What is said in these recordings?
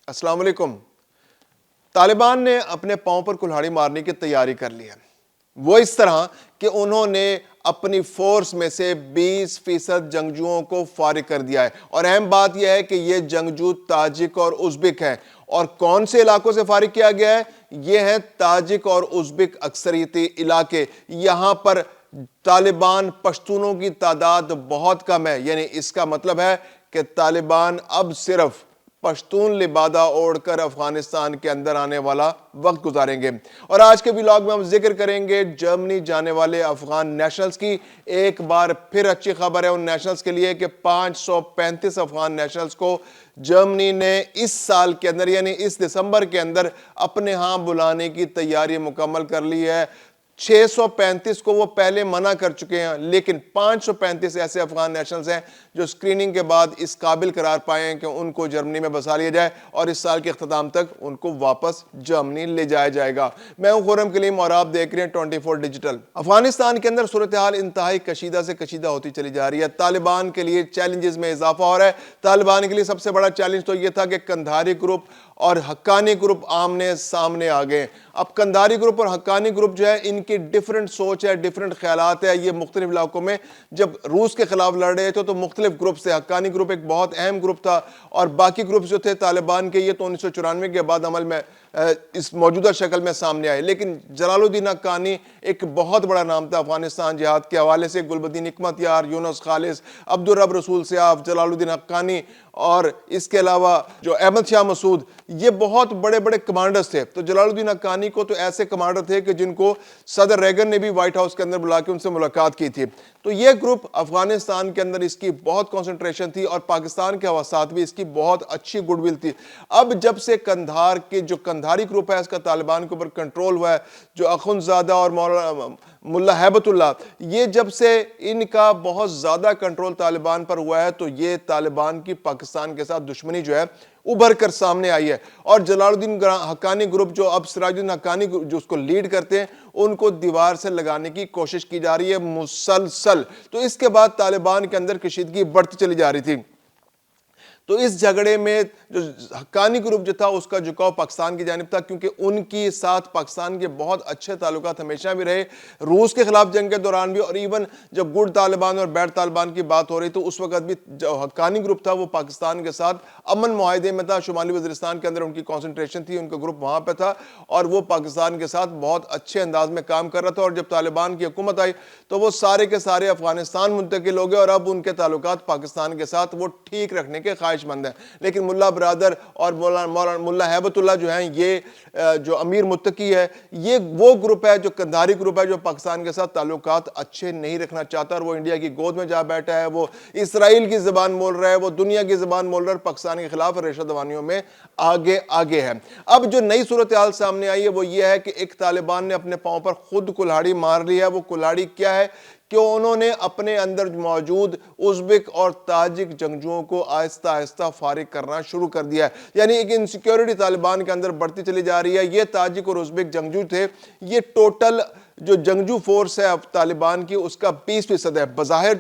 السلام علیکم۔ طالبان نے اپنے پاؤں پر کلہاڑی مارنے کی تیاری کر لی ہے، وہ اس طرح کہ انہوں نے اپنی فورس میں سے 20% جنگجوؤں کو فارغ کر دیا ہے، اور اہم بات یہ ہے کہ یہ جنگجو تاجک اور ازبک ہیں۔ اور کون سے علاقوں سے فارغ کیا گیا ہے؟ یہ ہیں تاجک اور ازبک اکثریتی علاقے۔ یہاں پر طالبان پشتونوں کی تعداد بہت کم ہے، یعنی اس کا مطلب ہے کہ طالبان اب صرف پشتون لبادہ اوڑھ کر افغانستان کے اندر آنے والا وقت گزاریں گے۔ اور آج کے ولاگ میں ہم ذکر کریں گے جرمنی جانے والے افغان نیشنلز کی۔ ایک بار پھر اچھی خبر ہے ان نیشنلز کے لیے کہ 535 افغان نیشنلز کو جرمنی نے اس سال کے اندر یعنی اس دسمبر کے اندر اپنے ہاں بلانے کی تیاری مکمل کر لی ہے۔ 635 کو وہ پہلے منع کر چکے ہیں، لیکن 535 ایسے افغان نیشنلز ہیں جو سکریننگ کے بعد اس قابل قرار پائے ہیں کہ ان کو جرمنی میں بسا لیا جائے اور اس سال کے اختتام تک ان کو واپس جرمنی لے جایا جائے گا۔ میں ہوں خرم کلیم اور آپ دیکھ رہے ہیں 24 ڈیجیٹل۔ افغانستان کے اندر صورتحال انتہائی کشیدہ سے کشیدہ ہوتی چلی جا رہی ہے۔ طالبان کے لیے چیلنجز میں اضافہ ہو رہا ہے۔ طالبان کے لیے سب سے بڑا چیلنج تو یہ تھا کہ قندھاری گروپ اور حقانی گروپ آمنے سامنے آ گئے۔ اب قندھاری گروپ اور حقانی گروپ جو ہے ان کی ڈیفرنٹ سوچ ہے، ڈیفرنٹ خیالات ہے۔ یہ مختلف علاقوں میں جب روس کے خلاف لڑ رہے تھے تو مختلف گروپ سے، حقانی گروپ ایک بہت اہم گروپ تھا، اور باقی گروپس جو تھے طالبان کے یہ تو 1994 کے بعد عمل میں اس موجودہ شکل میں سامنے آئے۔ لیکن جلال الدین حقانی ایک بہت بڑا نام تھا افغانستان جہاد کے حوالے سے۔ گلبدین حکمت یار، یونس خالص، عبدالرب رسول سیاف، جلال الدین حقانی، اور اس کے علاوہ جو احمد شاہ مسعود، یہ بہت بڑے بڑے کمانڈرز تھے۔ تو جلال الدین حقانی کو تو ایسے کمانڈر تھے کہ جن کو صدر ریگن نے بھی وائٹ ہاؤس کے اندر بلا کے ان سے ملاقات کی تھی۔ تو یہ گروپ افغانستان کے اندر اس کی بہت کنسنٹریشن تھی، اور پاکستان کے ساتھ بھی اس کی بہت اچھی گڈ ول تھی۔ اب جب سے قندھار کے جو قندھاری گروپ ہے اس کا طالبان کے اوپر کنٹرول ہوا ہے، جو اخندزادہ اور ملا ہیبت اللہ، یہ جب سے ان کا بہت زیادہ کنٹرول طالبان پر ہوا ہے تو یہ طالبان کی پاکستان کے ساتھ دشمنی جو ہے ابھر کر سامنے آئی ہے۔ اور جلال الدین حقانی گروپ جو اب سراج الدین حقانی جو اس کو لیڈ کرتے ہیں، ان کو دیوار سے لگانے کی کوشش کی جا رہی ہے مسلسل۔ تو اس کے بعد طالبان کے اندر کشیدگی بڑھتی چلی جا رہی تھی۔ تو اس جھگڑے میں جو حقانی گروپ جو تھا اس کا جھکاؤ پاکستان کی جانب تھا، کیونکہ ان کی ساتھ پاکستان کے بہت اچھے تعلقات ہمیشہ بھی رہے، روس کے خلاف جنگ کے دوران بھی، اور ایون جب گڈ طالبان اور بیڈ طالبان کی بات ہو رہی تو اس وقت بھی جو حقانی گروپ تھا وہ پاکستان کے ساتھ امن معاہدے میں تھا۔ شمالی وزیرستان کے اندر ان کی کنسنٹریشن تھی، ان کا گروپ وہاں پہ تھا، اور وہ پاکستان کے ساتھ بہت اچھے انداز میں کام کر رہا تھا۔ اور جب طالبان کی حکومت آئی تو وہ سارے کے سارے افغانستان منتقل ہو گئے، اور اب ان کے تعلقات پاکستان کے ساتھ وہ ٹھیک رکھنے کے خواہش مند ہیں۔ لیکن ملا برادر اور ملا ہیبت اللہ جو ہیں، یہ جو امیر متقی ہے، یہ وہ گروپ ہے جو قندھاری گروپ ہے جو پاکستان کے ساتھ تعلقات اچھے نہیں رکھنا چاہتا، اور وہ انڈیا کی گود میں جا بیٹھا ہے، وہ اسرائیل کی زبان بول رہا ہے، وہ دنیا کی زبان بول رہا ہے، اور پاکستان کے خلاف ریشہ دوانیوں میں آگے ہے۔ اب جو نئی صورتحال سامنے آئی ہے وہ یہ ہے کہ ایک طالبان نے اپنے پاؤں پر خود کلہاڑی مار لی ہے۔ وہ کلہاڑی کیا ہے کہ انہوں نے اپنے اندر موجود ازبک اور تاجک جنگجوؤں کو آہستہ آہستہ فارغ کرنا شروع کر دیا ہے۔ یعنی ایک انسیکیورٹی طالبان کے اندر بڑھتی چلی جا رہی ہے۔ یہ تاجک اور ازبک جنگجو تھے، یہ ٹوٹل جو جنگجو فورس ہے طالبان کی اس کا 20% ہے۔ بظاہر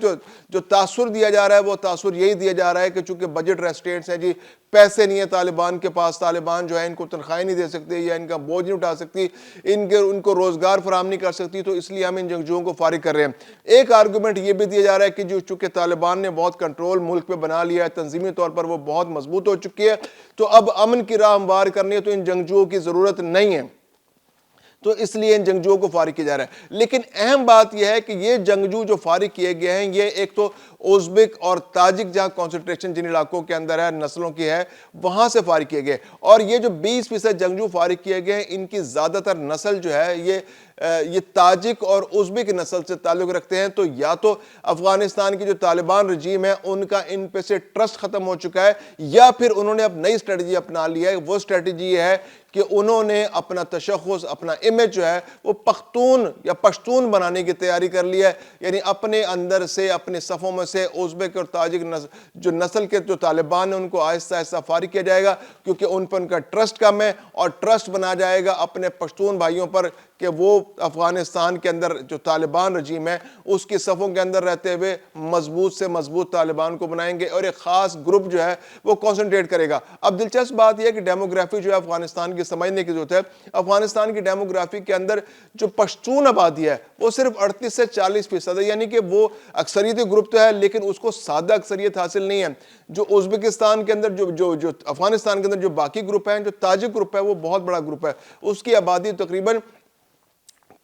جو تاثر دیا جا رہا ہے وہ تاثر یہی دیا جا رہا ہے کہ چونکہ بجٹ ریسٹرینٹس ہیں، جی پیسے نہیں ہیں طالبان کے پاس، طالبان جو ہے ان کو تنخواہیں نہیں دے سکتے یا ان کا بوجھ نہیں اٹھا سکتی، ان کو روزگار فراہم نہیں کر سکتی، تو اس لیے ہم ان جنگجوؤں کو فارغ کر رہے ہیں۔ ایک آرگومنٹ یہ بھی دیا جا رہا ہے کہ جو چونکہ طالبان نے بہت کنٹرول ملک پہ بنا لیا ہے، تنظیمی طور پر وہ بہت مضبوط ہو چکی ہے، تو اب امن کی راہ ہموار کرنی ہے تو ان جنگجوؤں کی ضرورت نہیں ہے، تو اس لیے ان جنگجوؤں کو فارغ کیا جا رہا ہے۔ لیکن اہم بات یہ ہے کہ یہ جنگجو جو فارغ کیے گئے ہیں، یہ ایک تو ازبک اور تاجک جہاں کنسنٹریشن جن علاقوں کے اندر ہے، نسلوں کی ہے، وہاں سے فارغ کیے گئے، اور یہ جو 20% جنگجو فارغ کیے گئے ہیں ان کی زیادہ تر نسل جو ہے یہ تاجک اور ازبک نسل سے تعلق رکھتے ہیں۔ تو یا تو افغانستان کی جو طالبان رجیم ہے ان کا ان پہ سے ٹرسٹ ختم ہو چکا ہے، یا پھر انہوں نے اب نئی اسٹریٹجی اپنا لی ہے۔ وہ اسٹریٹجی یہ ہے کہ انہوں نے اپنا تشخص، اپنا امیج جو ہے وہ پختون یا پشتون بنانے کی تیاری کر لی ہے، یعنی اپنے اندر سے، اپنے صفوں میں سے ازبک اور تاجک جو نسل کے جو طالبان ہیں ان کو آہستہ آہستہ فارغ کیا جائے گا، کیونکہ ان پر ان کا ٹرسٹ کم ہے، اور ٹرسٹ بنا جائے گا اپنے پشتون بھائیوں پر کہ وہ افغانستان کے اندر جو طالبان رجیم ہے اس کی صفوں کے اندر رہتے ہوئے مضبوط سے مضبوط طالبان کو بنائیں گے اور ایک خاص گروپ جو ہے وہ کانسنٹریٹ کرے گا۔ اب دلچسپ بات یہ ہے کہ ڈیموگرافی جو ہے افغانستان کی سمجھنے کی ضرورت ہے۔ افغانستان کی ڈیموگرافی کے اندر جو پشتون آبادی ہے وہ صرف 38 سے 40% ہے، یعنی کہ وہ اکثریتی گروپ تو ہے لیکن اس کو سادہ اکثریت حاصل نہیں ہے۔ جو ازبکستان کے اندر جو افغانستان کے اندر جو باقی گروپ ہیں، جو تاجک گروپ ہے وہ بہت بڑا گروپ ہے، اس کی آبادی تقریباً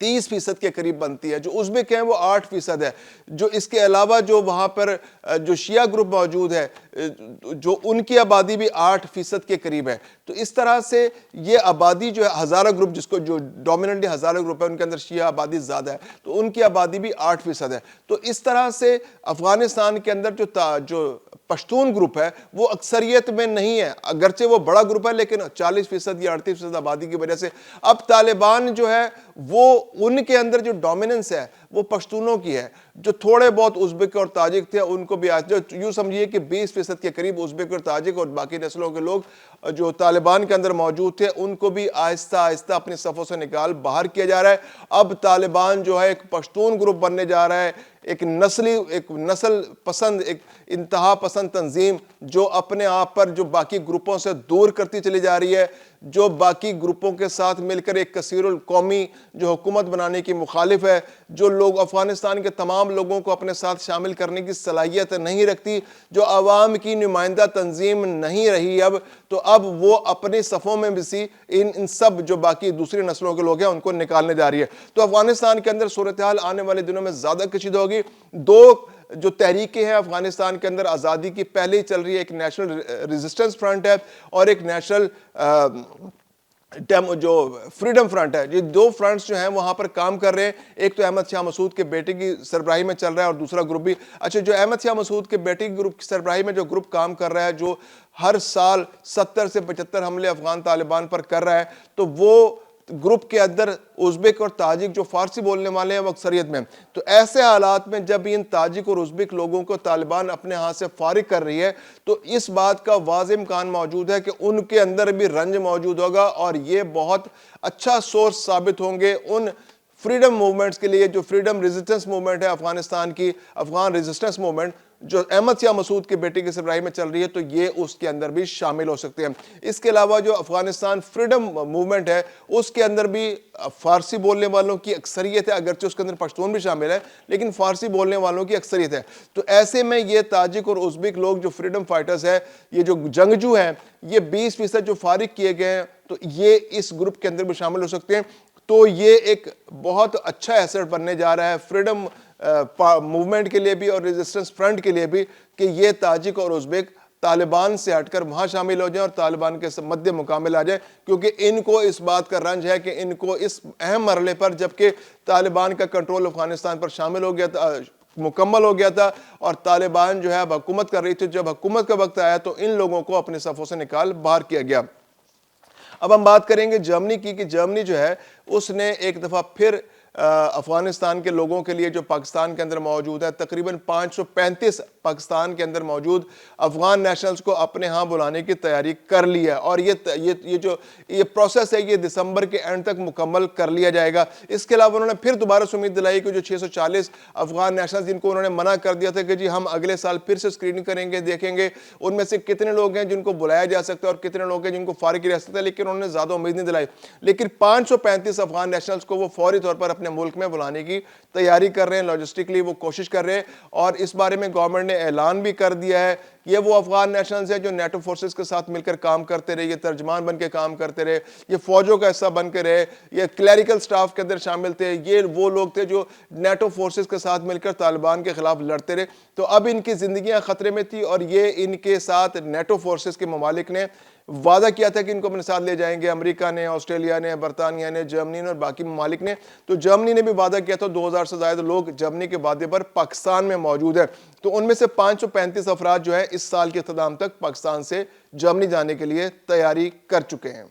30% کے قریب بنتی ہے۔ جو ازبک ہیں وہ 8% ہے۔ جو اس کے علاوہ جو وہاں پر جو شیعہ گروپ موجود ہے جو ان کی آبادی بھی 8% کے قریب ہے۔ تو اس طرح سے یہ آبادی جو ہے ہزارہ گروپ، جس کو جو ڈومیننٹلی ہزارہ گروپ ہے ان کے اندر شیعہ آبادی زیادہ ہے، تو ان کی آبادی بھی 8% ہے۔ تو اس طرح سے افغانستان کے اندر جو پشتون گروپ ہے وہ اکثریت میں نہیں ہے، اگرچہ وہ بڑا گروپ ہے لیکن 40% یا 38% آبادی کی وجہ سے اب طالبان جو ہے وہ ان کے اندر جو ڈومیننس ہے وہ پشتونوں کی ہے۔ جو تھوڑے بہت ازبک اور تاجک تھے ان کو بھی یوں سمجھیے کہ 20% کے قریب ازبک اور تاجک اور باقی نسلوں کے لوگ جو طالبان کے اندر موجود تھے ان کو بھی آہستہ آہستہ اپنی صفوں سے نکال باہر کیا جا رہا ہے۔ اب طالبان جو ہے ایک پشتون گروپ بننے جا رہا ہے، ایک نسل پسند، ایک انتہا پسند تنظیم جو اپنے آپ پر جو باقی گروپوں سے دور کرتی چلی جا رہی ہے، جو باقی گروپوں کے ساتھ مل کر ایک کثیر القومی جو حکومت بنانے کی مخالف ہے، جو لوگ افغانستان کے تمام لوگوں کو اپنے ساتھ شامل کرنے کی صلاحیت نہیں رکھتی، جو عوام کی نمائندہ تنظیم نہیں رہی اب، تو اب وہ اپنی صفوں میں بھی ان سب جو باقی دوسری نسلوں کے لوگ ہیں ان کو نکالنے جا رہی ہے۔ تو افغانستان کے اندر صورتحال آنے والے دنوں میں زیادہ کشیدہ ہوگی۔ دو جو تحریکیں ہیں افغانستان کے اندر آزادی کی پہلے ہی چل رہی ہے، ایک نیشنل ریزسٹنس فرنٹ ہے اور ایک نیشنل جو فریڈم فرنٹ ہے۔ یہ دو فرنٹس جو ہیں وہاں پر کام کر رہے ہیں۔ ایک تو احمد شاہ مسعود کے بیٹے کی سربراہی میں چل رہا ہے اور دوسرا گروپ بھی جو احمد شاہ مسعود کے بیٹے کی گروپ کی سربراہی میں جو گروپ کام کر رہا ہے، جو ہر سال 70 سے 75 حملے افغان طالبان پر کر رہا ہے، تو وہ گروپ کے اندر ازبک اور تاجک جو فارسی بولنے والے ہیں وہ اکثریت میں۔ تو ایسے حالات میں جب ان تاجک اور ازبک لوگوں کو طالبان اپنے ہاتھ سے فارغ کر رہی ہے تو اس بات کا واضح امکان موجود ہے کہ ان کے اندر بھی رنج موجود ہوگا اور یہ بہت اچھا سورس ثابت ہوں گے ان فریڈم موومنٹس کے لیے۔ جو فریڈم ریزسٹنس موومنٹ ہے افغانستان کی، افغان ریزسٹنس موومنٹ جو احمد شاہ مسعود کے بیٹے کی سربراہی میں چل رہی ہے، تو یہ اس کے اندر بھی شامل ہو سکتے ہیں۔ اس کے علاوہ جو افغانستان فریڈم موومنٹ ہے اس کے اندر بھی فارسی بولنے والوں کی اکثریت ہے، اگرچہ اس کے اندر پشتون بھی شامل ہے لیکن فارسی بولنے والوں کی اکثریت ہے۔ تو ایسے میں یہ تاجک اور ازبک لوگ جو فریڈم فائٹرز ہیں، یہ جو جنگجو ہیں، یہ 20% جو فارغ کیے گئے ہیں تو یہ اس گروپ کے اندر بھی شامل ہو سکتے ہیں۔ تو یہ ایک بہت اچھا ایسٹ بننے جا رہا ہے فریڈم موومنٹ کے لیے بھی اور ریزسٹنس فرنٹ کے لیے بھی کہ یہ تاجک اور ازبک طالبان سے ہٹ کر وہاں شامل ہو جائیں اور طالبان کے مد مقابل آ جائیں، کیونکہ ان کو اس بات کا رنج ہے کہ ان کو اس اہم مرحلے پر جبکہ طالبان کا کنٹرول افغانستان پر شامل ہو گیا تھا، مکمل ہو گیا تھا اور طالبان جو ہے اب حکومت کر رہی تھی، جب حکومت کا وقت آیا تو ان لوگوں کو اپنے صفوں سے نکال باہر کیا گیا۔ اب ہم بات کریں گے جرمنی کی کہ جرمنی جو ہے اس نے ایک دفعہ پھر افغانستان کے لوگوں کے لیے جو پاکستان کے اندر موجود ہے، تقریباً 535 پاکستان کے اندر موجود افغان نیشنلز کو اپنے ہاں بلانے کی تیاری کر لی ہے اور یہ پروسیس ہے یہ دسمبر کے اینڈ تک مکمل کر لیا جائے گا۔ اس کے علاوہ انہوں نے پھر دوبارہ سے امید دلائی کہ جو 640 افغان نیشنلز جن کو انہوں نے منع کر دیا تھا کہ جی ہم اگلے سال پھر سے اسکریننگ کریں گے، دیکھیں گے ان میں سے کتنے لوگ ہیں جن کو بلایا جا سکتا ہے اور کتنے لوگ ہیں جن کو فارغ کیا جا سکتا ہے، لیکن انہوں نے زیادہ امید نہیں دلائی۔ لیکن 535 افغان نیشنلز کو وہ فوری طور پر اپنے ملک میں بلانے کی تیاری کر رہے ہیں، لاجسٹکلی وہ کوشش کر رہے ہیں اور اس بارے میں گورنمنٹ نے اعلان بھی کر دیا ہے۔ یہ وہ افغان نیشنلز ہیں جو نیٹو فورسز کے ساتھ مل کر کام کرتے رہے، یہ ترجمان بن کے کام کرتے رہے، یہ فوجوں کا حصہ بن کے رہے، یہ کلیریکل سٹاف کے اندر شامل تھے، یہ وہ لوگ تھے جو نیٹو فورسز کے ساتھ مل کر طالبان کے خلاف لڑتے رہے۔ تو اب ان کی زندگیاں خطرے میں تھی اور یہ ان کے ساتھ نیٹو فورسز کے ممالک نے وعدہ کیا تھا کہ ان کو اپنے ساتھ لے جائیں گے، امریکہ نے، آسٹریلیا نے، برطانیہ نے، جرمنی نے اور باقی ممالک نے۔ تو جرمنی نے بھی وعدہ کیا تھا، 2000 سے زائد لوگ جرمنی کے وعدے پر پاکستان میں موجود ہیں۔ تو ان میں سے 535 افراد جو ہیں اس سال کے اختتام تک پاکستان سے جرمنی جانے کے لیے تیاری کر چکے ہیں۔